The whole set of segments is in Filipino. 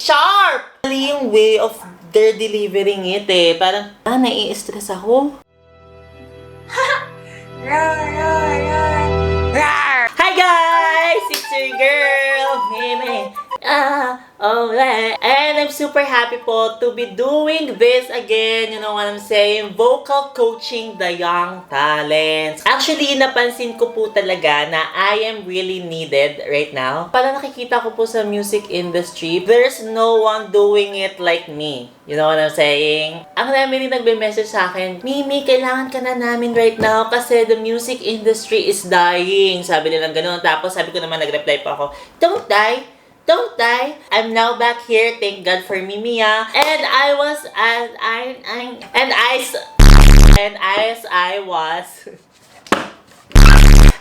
Sharp! Mali yung way of their delivering it eh. Parang, nai-stress ako. Hi guys! It's your girl, Meme. Alright. And I'm super happy po to be doing this again. You know what I'm saying? Vocal coaching the young talents. Actually, napansin ko po talaga na I am really needed right now. Para nakikita ko po sa music industry, there's no one doing it like me. You know what I'm saying? Ang dami rin nagbe-message sa akin, Mimi, kailangan ka na namin right now kasi the music industry is dying. Sabi nilang ganun. Tapos sabi ko naman, nag-reply pa ako, don't die. Don't die. I'm now back here. Thank God for Mimiya. And I was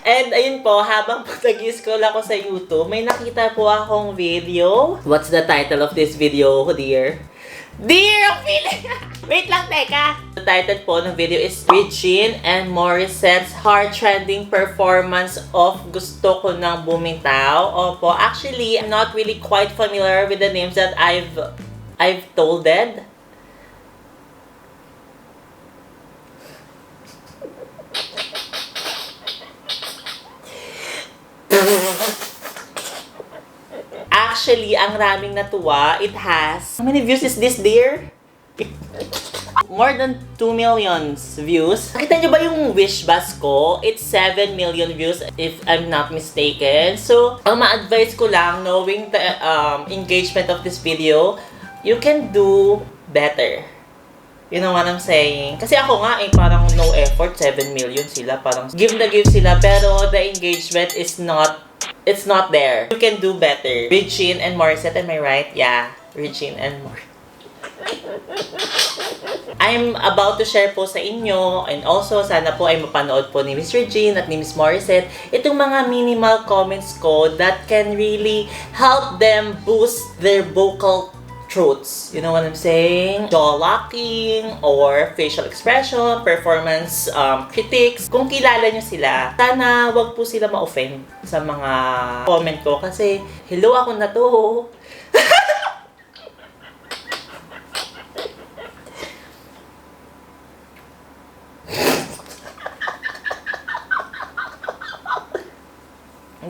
And ayun po, habang nag-scroll ako sa YouTube, may nakita po akong video. What's the title of this video, dear? Dear Ophelia! Wait lang, teka! The title po ng video is Regine and Morissette's heart-trending performance of Gusto Ko Nang Bumitaw. Opo, actually, I'm not really quite familiar with the names that I've told it. Actually, ang raming natuwa. It has... How many views is this, dear? More than 2 million views. Nakita nyo ba yung wish bus ko? It's 7 million views if I'm not mistaken. So, ang ma-advise ko lang, knowing the engagement of this video, you can do better. You know what I'm saying? Kasi ako nga, parang no effort, 7 million sila. Parang give na give sila, pero the engagement is not... It's not there. You can do better. Regine and Morissette, am I right? Yeah, Regine and Morissette. I'm about to share po sa inyo, and also sana po ay mapanood po ni Miss Regine at ni Miss Morissette itong mga minimal comments ko that can really help them boost their vocal truths. You know what I'm saying? Jaw locking or facial expression, performance critiques. Kung kilala nyo sila, sana wag po sila ma-offend sa mga comment ko kasi hello, ako na to.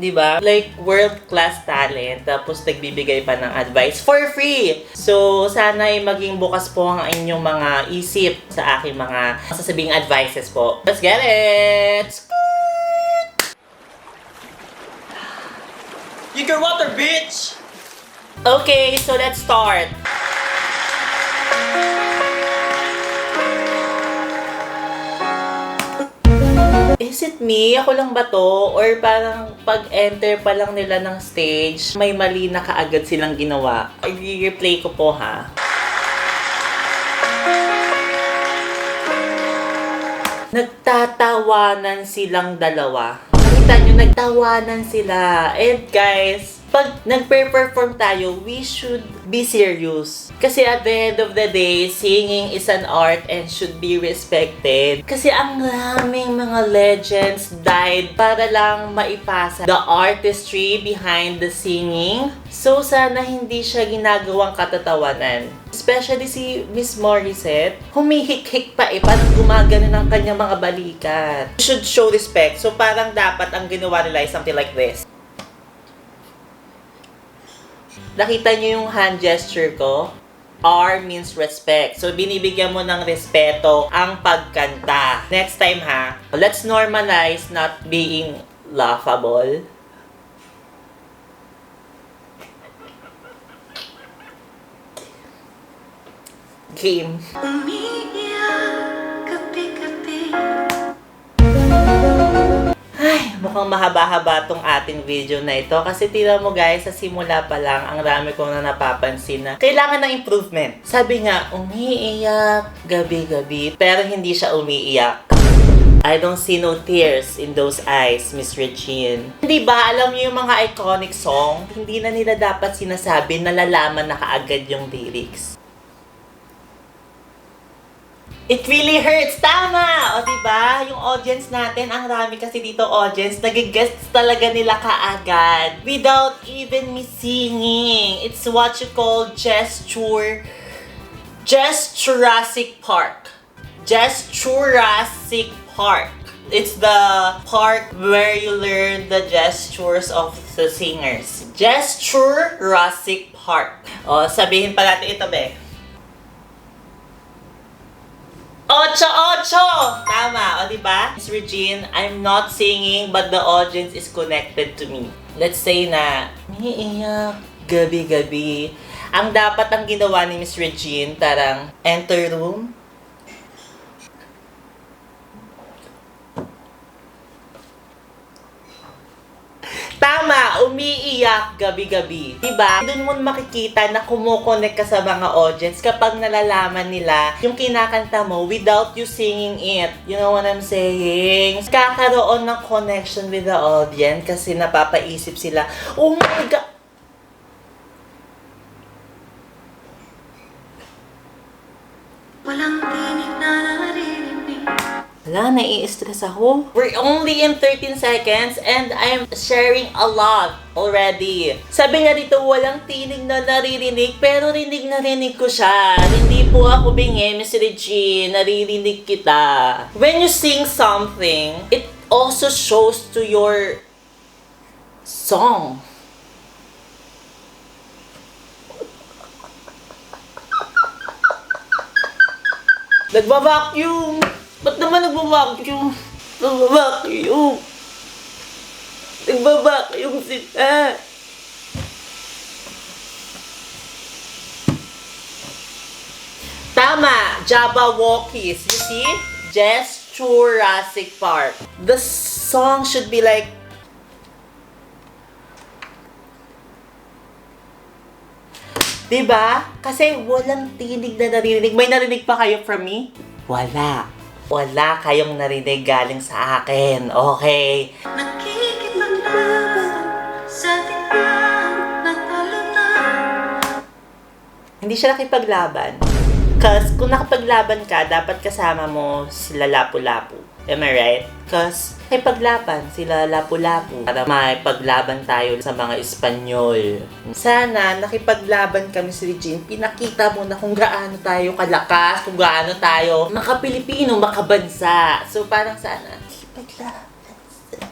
Diba? Like, world-class talent, tapos nagbibigay pa ng advice for free. So, sana ay maging bukas po ang inyong mga isip sa aking mga sasabing advices po. Let's get it! You can water, bitch! Okay, so let's start. Is it me? Ako lang ba to? Or parang pag-enter pa lang nila ng stage, may mali na kaagad silang ginawa? I-replay ko po ha. Nagtatawanan silang dalawa. Nakita nyo, nagtawanan sila. And guys, pag nagpe-perform tayo, we should be serious. Kasi at the end of the day, singing is an art and should be respected. Kasi ang raming mga legends died para lang maipasa the artistry behind the singing. So sana hindi siya ginagawang katatawanan. Especially si Miss Morissette, humihik-hik pa parang gumagano ng kanyang mga balikat. You should show respect. So parang dapat ang ginawa nila is something like this. Nakita niyo yung hand gesture ko? R means respect. So, binibigyan mo ng respeto ang pagkanta. Next time ha, let's normalize not being laughable. Game. Ay, mukhang mahaba-haba tong ating video na ito. Kasi tira mo guys, sa simula pa lang, ang dami kong na napapansin na kailangan ng improvement. Sabi nga, umiiyak gabi-gabi, pero hindi siya umiiyak. I don't see no tears in those eyes, Miss Regine. Hindi ba, alam niyo yung mga iconic song, hindi na nila dapat sinasabi, nalalaman na kaagad yung lyrics. It really hurts. Tama! O diba? Yung audience natin, ang rami kasi dito audience, nag-guests talaga nila kaagad. Without even me singing. It's what you call Jurassic Park. Jurassic Park. It's the part where you learn the gestures of the singers. Jurassic Park. O, sabihin pa natin ito, be. Ocho! Tama, o diba? Miss Regine, I'm not singing but the audience is connected to me. Let's say na, umiiyak, gabi-gabi. Ang dapat ang ginawa ni Miss Regine, tarang, enter room. Tama, umiiyak gabi-gabi. Diba? Doon mo makikita na kumukonek ka sa mga audience kapag nalalaman nila yung kinakanta mo without you singing it. You know what I'm saying? Kakaroon ng connection with the audience kasi napapaisip sila, oh my God! Walang tinig na naririnig. Wala, nai-stress ako. We're only in 13 seconds and I'm sharing a lot already. Sabi nga dito, walang tinig na naririnig, pero rinig na rinig ko siya. Hindi po ako bingi, Miss Regine, naririnig kita. When you sing something, it also shows to your song. Nagba-vacuum! Ba't naman nagba-vacuum? Nagba-vacuum! Nagba-vacuum sila! Tama! Jabberwockies. You see? Jurassic Park. The song should be like, diba? Kasi walang tinig na naririnig. May narinig pa kayo from me? Wala. Wala kayong narinig galing sa akin. Okay? Nakikipaglaban sa tindahan ng talunan. Hindi siya nakipaglaban. Cause kung nakipaglaban ka, dapat kasama mo sila Lapu-Lapu. Am I right? Cause nakipaglaban sila Lapu-Lapu para makipaglaban tayo sa mga Espanyol. Sana nakipaglaban kami si Regine. Pinakita mo na kung gaano tayo kalakas, kung gaano tayo maka-Pilipino, makabansa. So parang sana nakipaglaban sa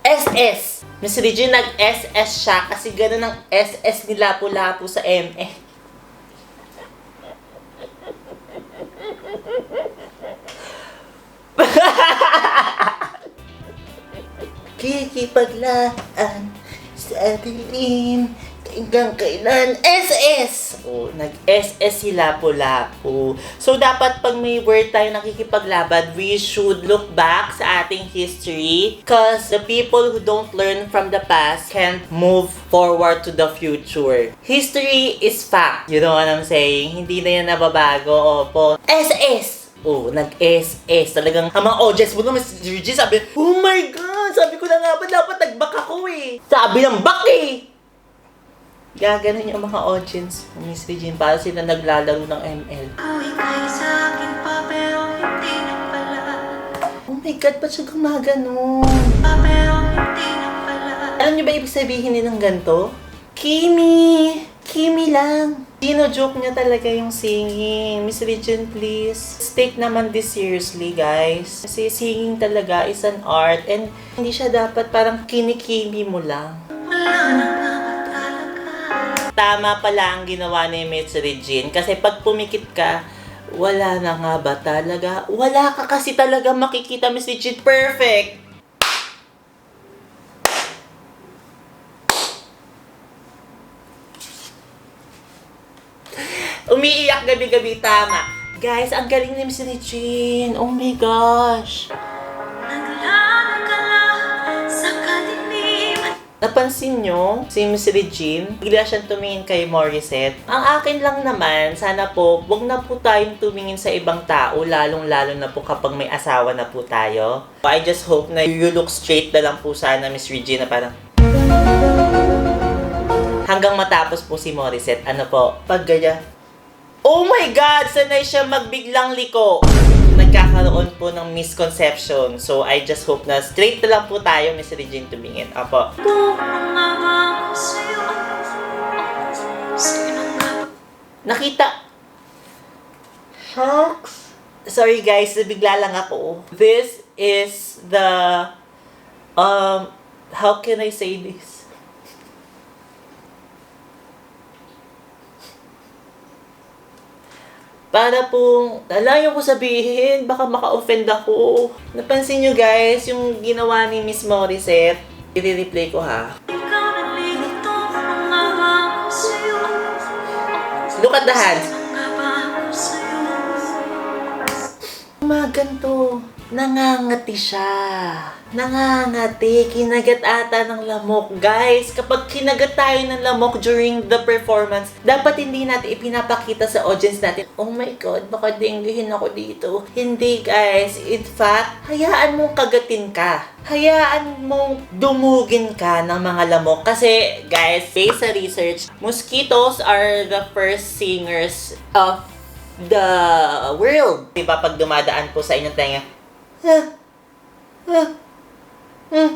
SS. Miss Regine, nag-SS siya kasi gano'n ang SS ni Lapu-Lapu sa ME. Kikipaglaan sa dilim hanggang kailan SS! O, nag-SS si Lapu-Lapu. So, dapat pag may word tayo nakikipaglaban, we should look back sa ating history because the people who don't learn from the past can't move forward to the future. History is fact. You know what I'm saying? Hindi na yan nababago. Opo. SS! Oh, nag-SS. Talagang, ang mga audience mo naman, si Regine sabi, oh my God! Sabi ko na nga ba, dapat nag-back ako eh. Sabi ng back eh! Gaganon yung mga audience, Miss Regine, para sila naglalaro ng ML. Kung ika'y sa'kin pa, pero hindi na pala. Oh my God, ba't siya gumaganon? Pero hindi na pala. Alam niyo ba ibig sabihin nilang ganito? Kimi! Kimi lang! Dino-joke niya talaga yung singing. Miss Regine, please. Take naman this seriously, guys. Kasi singing talaga is an art and hindi siya dapat parang kinikimi mo lang. Wala na nga ba talaga? Tama pala ang ginawa ni Miss Regine. Kasi pag pumikit ka, wala na nga ba talaga? Wala ka kasi talaga makikita, Miss Regine. Perfect! Umiiyak gabi-gabi, tama. Guys, ang galing ni Miss Regine. Oh my gosh. Naglalagala sa kadiliman. Napansin nyo, si Miss Regine, bigla siyang tumingin kay Morissette. Ang akin lang naman, sana po, wag na po tayong tumingin sa ibang tao, lalong-lalo na po kapag may asawa na po tayo. I just hope na you look straight na lang po sana, Miss Regine, na parang hanggang matapos po si Morissette. Ano po, pag ganyan. Oh my God! Sanay siya magbiglang liko. Nagkakaroon po ng misconception. So, I just hope na straight na lang po tayo, Miss Regine Tumingin. Apo. Nakita. Shucks. Sorry guys, bigla lang ako. This is the, how can I say this? Para pong, alayo ko sabihin, baka maka-offend ako. Napansin nyo guys, yung ginawa ni Miss Morissette. I-replay ko ha. Look at the hands. Ganito, nangangati siya. Nangangati, kinagat ata ng lamok. Guys, kapag kinagat tayo ng lamok during the performance, dapat hindi natin ipinapakita sa audience natin, oh my God, baka dengguhin ako dito. Hindi guys, in fact, hayaan mong kagatin ka. Hayaan mong dumugin ka ng mga lamok. Kasi guys, based sa research, mosquitoes are the first singers of the world. Diba pag dumadaan po sa inyong tenga,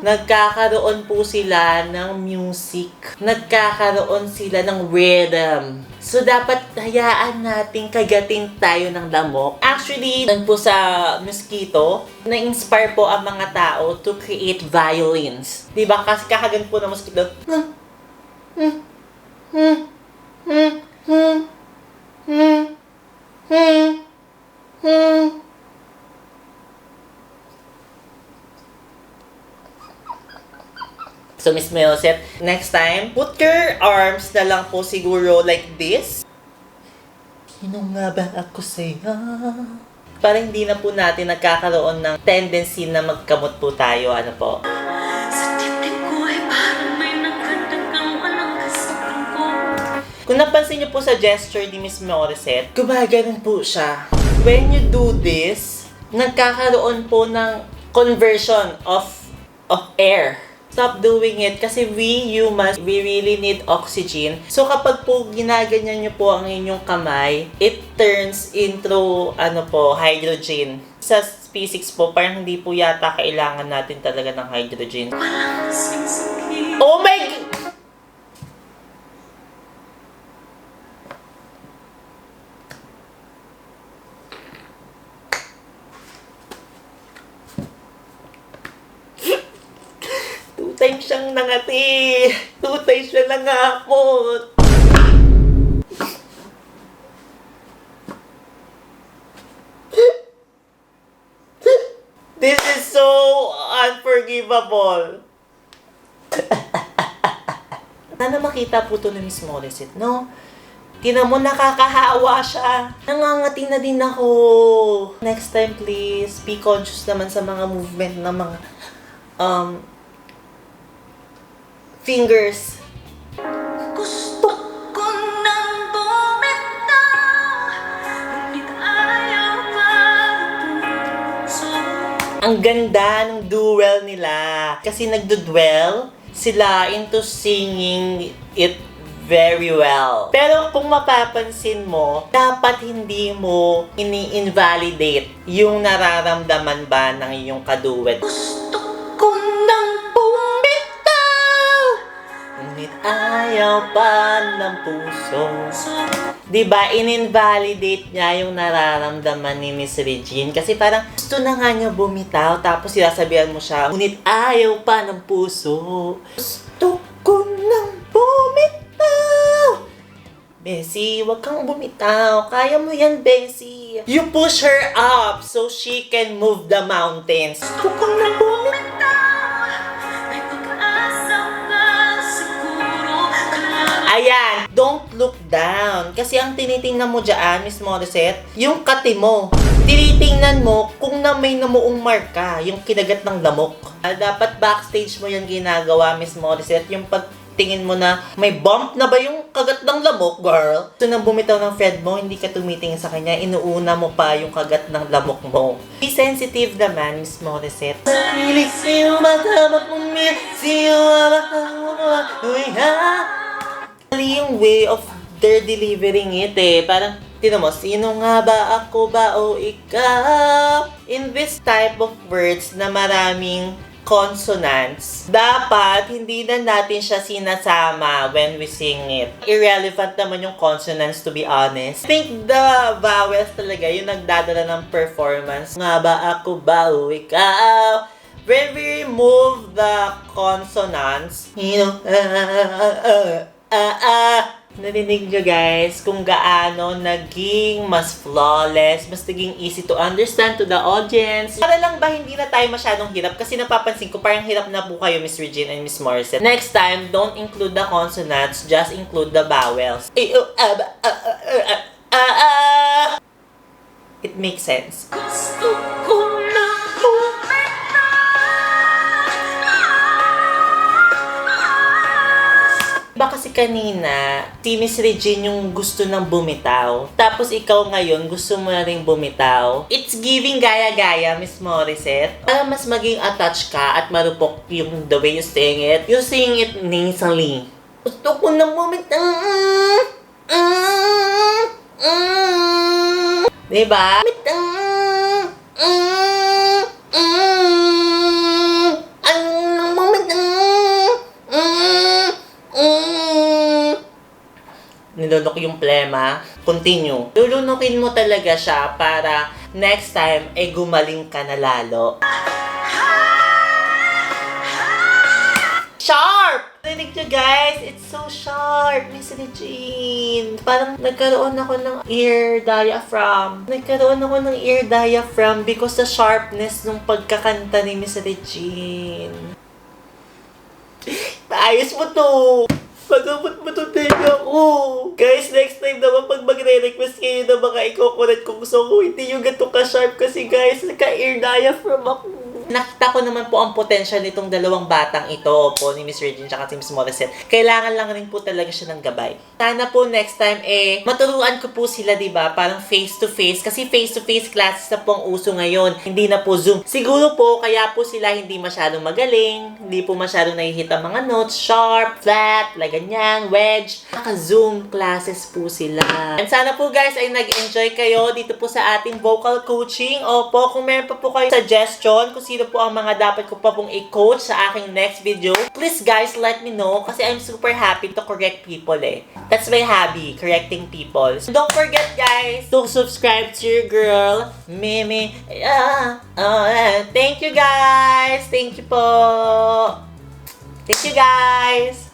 nagkakaroon po sila ng music. Nagkakaroon sila ng rhythm. So, dapat hayaan natin kagatin tayo ng lamok. Actually, dun po sa mosquito, na-inspire po ang mga tao to create violins. Diba? Kasi kakagan po ng mosquito. So, Miss Morissette, next time, put your arms na lang po siguro like this. Sino nga ba ako sa'yo? Para hindi na po natin nagkakaroon ng tendency na magkamot po tayo. Ano po? Kung napansin niyo po sa gesture ni Miss Morissette, gumaganon po siya. When you do this, nagkakaroon po ng conversion of air. Stop doing it kasi we humans, we really need oxygen. So kapag po ginaganyan niyo po ang inyong kamay, it turns into hydrogen. Sa physics po, parang hindi po yata kailangan natin talaga ng hydrogen. Oh my God! Tutay siyang nangati. Tutay siya nangapot. This is so unforgivable. Sana makita po ito ni Miss Morissette, no? Tingnan mo, nakakahawa siya. Nangangati na din ako. Next time, please, be conscious naman sa mga movement ng mga, fingers. Gusto ko nang bumitaw, ngunit ayaw pa puso. Ang ganda ng duel nila. Kasi nagdo-duel sila into singing it very well. Pero kung mapapansin mo, dapat hindi mo ini-invalidate yung nararamdaman ba ng iyong kaduet. Gusto ko nang bumitaw, Ngunit ayaw pa ng puso. Diba, in-invalidate niya yung nararamdaman ni Miss Regine. Kasi parang gusto na nga niya bumitaw, tapos sinasabihan mo siya, ngunit ayaw pa ng puso. Gusto ko nang bumitaw. Bessie, wag kang bumitaw. Kaya mo yan, Bessie. You push her up so she can move the mountains. Gusto ko nang bumitaw. may pag-asa pa siguro. Ayan, don't look down. Kasi ang tinitingnan mo dyan, Miss Morissette, yung kati mo. Tinitingnan mo kung na may namuong marka, yung kinagat ng lamok. Dapat backstage mo yung ginagawa, Miss Morissette, yung pagtingin mo na may bump na ba yung kagat ng lamok, girl? So, nang bumitaw ng friend mo, hindi ka tumitingin sa kanya, inuuna mo pa yung kagat ng lamok mo. Be sensitive naman, Miss Morissette. Hilig sa'yo, matama pumil, sa'yo, yung way of they're delivering it eh. Parang Tignan mo, sino nga ba, ako ba o ikaw? In this type of words na maraming consonants, dapat hindi na natin siya sinasama when we sing it. Irrelevant naman yung consonants, to be honest. I think the vowels talaga yung nagdadala ng performance. Nga ba, ako ba o ikaw? When we remove the consonants, narinig nyo guys kung gaano naging mas flawless, mas naging easy to understand to the audience. Para lang ba hindi na tayo masyadong hirap? Kasi napapansin ko parang hirap na po kayo, Miss Regine and Miss Morissette. Next time, don't include the consonants, just include the vowels. It makes sense. Gusto ko na bumitaw. Ba kasi kanina, si Miss Regine yung gusto ng bumitaw. Tapos ikaw ngayon, gusto mo na rin bumitaw. It's giving gaya-gaya, Miss Morissette. Para mas maging attached ka at marupok yung the way you sing it. You sing it nasally. Gusto ko na bumitaw. Diba? Nilunok yung plema. Continue. Lulunukin mo talaga siya para next time ay gumaling ka na lalo. Sharp! Rinig nyo guys, it's so sharp, Miss Regine. Parang nagkaroon ako ng ear diaphragm. Nagkaroon ako ng ear diaphragm because the sharpness ng pagkakanta ni Miss Regine. Ayos mo to! Pagabot mo to ako. Guys, next time naman pag magre-request kayo na baka i-correct kung gusto ko, hindi yung ganito ka-sharp kasi guys, naka-ear diaphragm ako. Nakita ko naman po ang potential nitong dalawang batang ito po ni Miss Regine at si Miss Morissette. Kailangan lang rin po talaga siya ng gabay. Sana po next time maturuan ko po sila, diba? Parang face-to-face. Kasi face-to-face classes na po ang uso ngayon. Hindi na po Zoom. Siguro po, kaya po sila hindi masyadong magaling. Hindi po masyadong nahihit ang mga notes. Sharp, flat, ganyan, wedge. Naka-Zoom classes po sila. And sana po guys ay nag-enjoy kayo dito po sa ating vocal coaching. Opo, kung meron pa po kayo suggestion, kung sino po ang mga dapat ko pa pong i-coach sa aking next video, please guys, let me know kasi I'm super happy to correct people That's my hobby, correcting people. So don't forget guys to subscribe to your girl, Mimi. Thank you guys! Thank you po! Thank you guys!